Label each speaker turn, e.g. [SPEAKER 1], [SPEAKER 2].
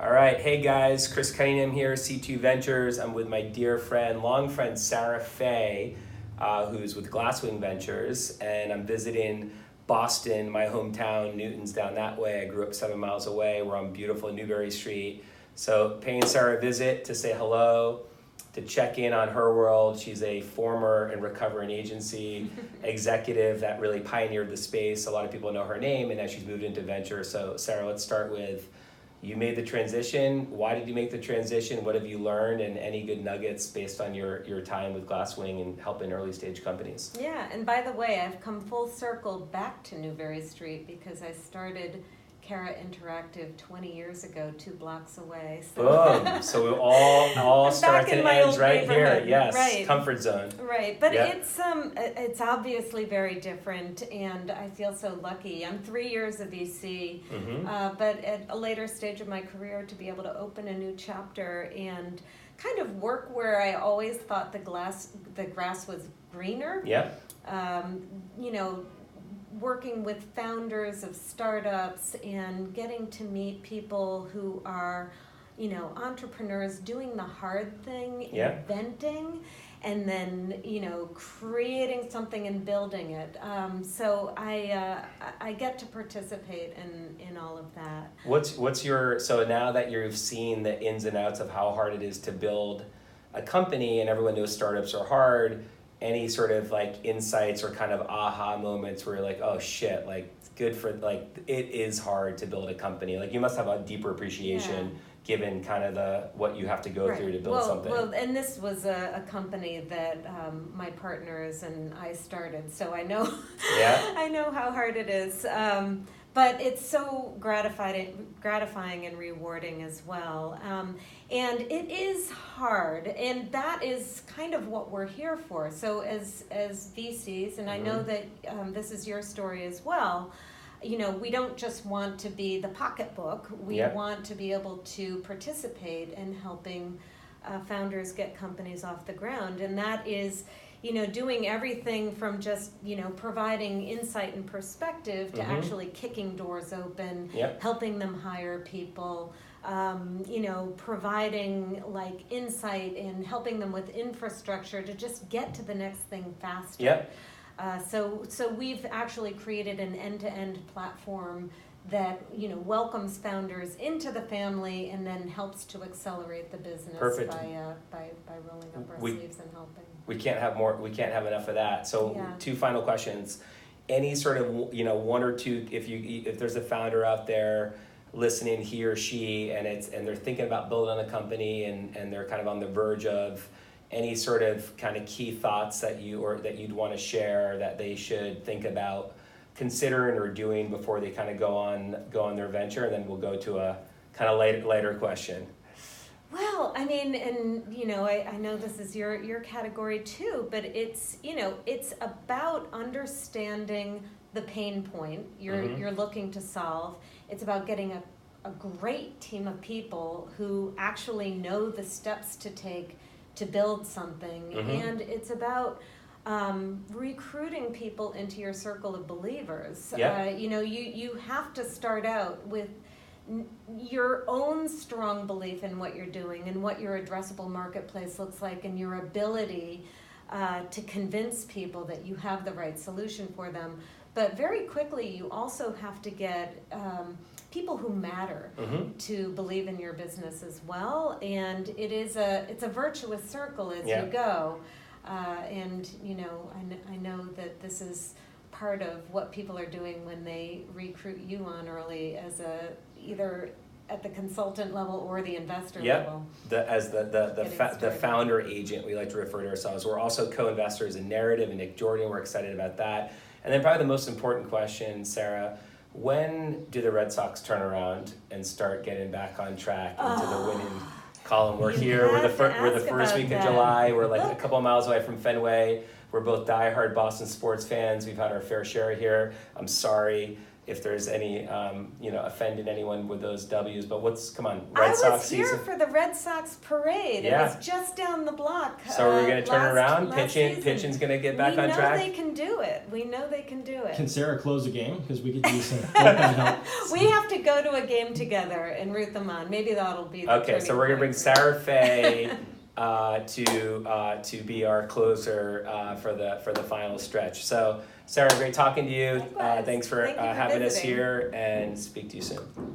[SPEAKER 1] All right, hey guys, Chris Cunningham here, C2 Ventures. I'm with my dear friend, long friend Sarah Fay, who's with Glasswing Ventures, and I'm visiting Boston, my hometown. Newton's down that way. I grew up 7 miles away. We're on beautiful Newbury Street. So paying Sarah a visit to say hello, to check in on her world. She's a former and recovering agency executive that really pioneered the space. A lot of people know her name, and now she's moved into venture. So Sarah, let's start with, you made the transition. Why did you make the transition? What have you learned? And any good nuggets based on your time with Glasswing and helping early stage companies?
[SPEAKER 2] Yeah, and by the way, I've come full circle back to Newbury Street because I started Cara Interactive 20 years ago, 2 blocks away. So.
[SPEAKER 1] Boom! So we all starts and ends right here. Yes,
[SPEAKER 2] right.
[SPEAKER 1] Comfort zone.
[SPEAKER 2] Right, but it's obviously very different, and I feel so lucky. I'm 3 years of VC, but at a later stage of my career, to be able to open a new chapter and kind of work where I always thought the grass was greener.
[SPEAKER 1] Yeah.
[SPEAKER 2] Working with founders of startups and getting to meet people who are, entrepreneurs doing the hard thing, inventing, and then, creating something and building it. So I get to participate in all of that.
[SPEAKER 1] So now that you've seen the ins and outs of how hard it is to build a company, and everyone knows startups are hard, any sort of like insights or kind of aha moments where you're like, oh shit, like it is hard to build a company. Like you must have a deeper appreciation given kind of what you have to go through to build something.
[SPEAKER 2] Well, and this was a company that my partners and I started, so I know I know how hard it is. But it's so gratifying and rewarding as well. And it is hard, and that is kind of what we're here for. So as VCs, and I know that this is your story as well, we don't just want to be the pocketbook. We want to be able to participate in helping founders get companies off the ground. And that is, doing everything from just, providing insight and perspective to actually kicking doors open, helping them hire people, providing like insight and helping them with infrastructure to just get to the next thing faster. So we've actually created an end-to-end platform that welcomes founders into the family and then helps to accelerate the business by rolling up our sleeves and helping.
[SPEAKER 1] We can't have enough of that. So 2 final questions. Any sort of one or two, if there's a founder out there listening, he or she, and they're thinking about building a company and they're kind of on the verge of any sort of kind of key thoughts that you'd want to share that they should think about considering or doing before they kind of go on their venture, and then we'll go to a kind of later question.
[SPEAKER 2] Well, I mean, and I know this is your category too, but it's it's about understanding the pain point you're looking to solve. It's about getting a great team of people who actually know the steps to take to build something, and it's about recruiting people into your circle of believers. You have to start out with your own strong belief in what you're doing and what your addressable marketplace looks like and your ability to convince people that you have the right solution for them. But very quickly, you also have to get people who matter to believe in your business as well. And it's a virtuous circle as you go. And I know that this is part of what people are doing when they recruit you on early as either at the consultant level or the investor level.
[SPEAKER 1] As the founder agent, we like to refer to ourselves. We're also co-investors in Narrative and Nick Jordan. We're excited about that. And then probably the most important question, Sarah, when do the Red Sox turn around and start getting back on track into the winning column? We're here. We're the first week of July. We're like a couple of miles away from Fenway. We're both diehard Boston sports fans. We've had our fair share here. I'm sorry. if there's any, offended anyone with those W's. But come on,
[SPEAKER 2] I
[SPEAKER 1] Red
[SPEAKER 2] was
[SPEAKER 1] Sox
[SPEAKER 2] here
[SPEAKER 1] season.
[SPEAKER 2] for the Red Sox parade.
[SPEAKER 1] Yeah.
[SPEAKER 2] It was just down the block.
[SPEAKER 1] So we're gonna turn around.
[SPEAKER 2] Last season.
[SPEAKER 1] Pitching's gonna get back on
[SPEAKER 2] We
[SPEAKER 1] track.
[SPEAKER 2] know they can do it. We know they can do it.
[SPEAKER 3] Can Sarah close a game? Because we could use some bullpen help.
[SPEAKER 2] We have to go to a game together and root them on. Maybe that'll be the
[SPEAKER 1] Okay, so we're gonna bring Sarah Fay to be our closer for the final stretch. So Sarah, great talking to you.
[SPEAKER 2] Likewise.
[SPEAKER 1] Thanks for
[SPEAKER 2] Thank you for
[SPEAKER 1] having us
[SPEAKER 2] visiting.
[SPEAKER 1] here, and speak to you soon.